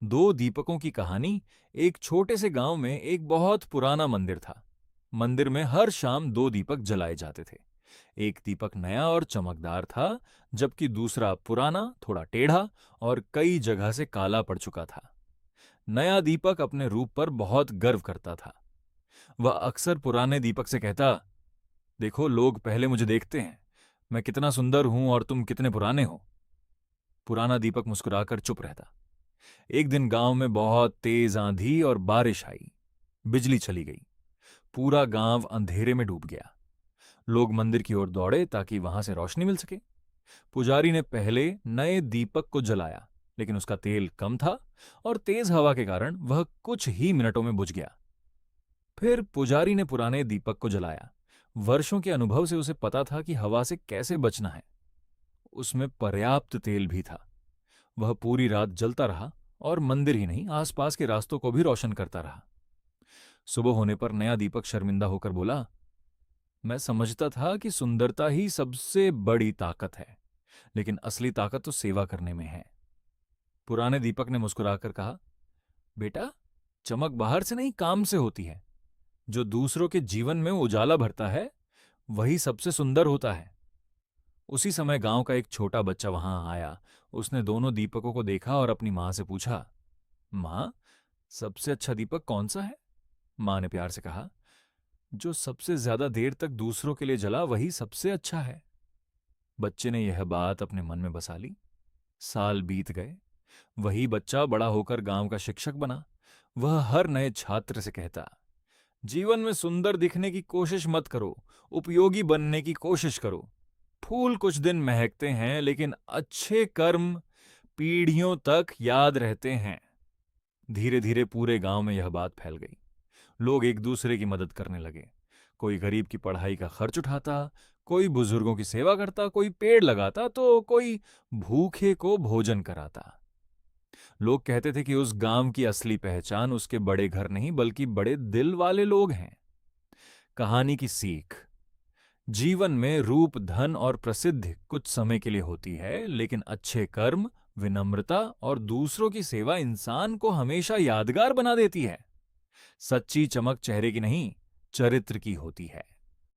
दो दीपकों की कहानी। एक छोटे से गांव में एक बहुत पुराना मंदिर था। मंदिर में हर शाम दो दीपक जलाए जाते थे। एक दीपक नया और चमकदार था, जबकि दूसरा पुराना, थोड़ा टेढ़ा और कई जगह से काला पड़ चुका था। नया दीपक अपने रूप पर बहुत गर्व करता था। वह अक्सर पुराने दीपक से कहता, देखो, लोग पहले मुझे देखते हैं, मैं कितना सुंदर हूं और तुम कितने पुराने हो। पुराना दीपक मुस्कुराकर चुप रहता। एक दिन गांव में बहुत तेज आंधी और बारिश आई। बिजली चली गई। पूरा गांव अंधेरे में डूब गया। लोग मंदिर की ओर दौड़े ताकि वहां से रोशनी मिल सके। पुजारी ने पहले नए दीपक को जलाया, लेकिन उसका तेल कम था और तेज हवा के कारण वह कुछ ही मिनटों में बुझ गया। फिर पुजारी ने पुराने दीपक को जलाया। वर्षों के अनुभव से उसे पता था कि हवा से कैसे बचना है। उसमें पर्याप्त तेल भी था। वह पूरी रात जलता रहा और मंदिर ही नहीं, आसपास के रास्तों को भी रोशन करता रहा। सुबह होने पर नया दीपक शर्मिंदा होकर बोला, मैं समझता था कि सुंदरता ही सबसे बड़ी ताकत है, लेकिन असली ताकत तो सेवा करने में है। पुराने दीपक ने मुस्कुराकर कहा, बेटा, चमक बाहर से नहीं, काम से होती है। जो दूसरों के जीवन में उजाला भरता है, वही सबसे सुंदर होता है। उसी समय गांव का एक छोटा बच्चा वहां आया। उसने दोनों दीपकों को देखा और अपनी मां से पूछा, मां, सबसे अच्छा दीपक कौन सा है? मां ने प्यार से कहा, जो सबसे ज्यादा देर तक दूसरों के लिए जला वही सबसे अच्छा है। बच्चे ने यह बात अपने मन में बसा ली। साल बीत गए। वही बच्चा बड़ा होकर गांव का शिक्षक बना। वह हर नए छात्र से कहता, जीवन में सुंदर दिखने की कोशिश मत करो, उपयोगी बनने की कोशिश करो। फूल कुछ दिन महकते हैं, लेकिन अच्छे कर्म पीढ़ियों तक याद रहते हैं। धीरे धीरे पूरे गांव में यह बात फैल गई। लोग एक दूसरे की मदद करने लगे। कोई गरीब की पढ़ाई का खर्च उठाता, कोई बुजुर्गों की सेवा करता, कोई पेड़ लगाता, तो कोई भूखे को भोजन कराता। लोग कहते थे कि उस गांव की असली पहचान उसके बड़े घर नहीं, बल्कि बड़े दिल वाले लोग हैं। कहानी की सीख। जीवन में रूप, धन और प्रसिद्धि कुछ समय के लिए होती है, लेकिन अच्छे कर्म, विनम्रता और दूसरों की सेवा इंसान को हमेशा यादगार बना देती है। सच्ची चमक चेहरे की नहीं, चरित्र की होती है।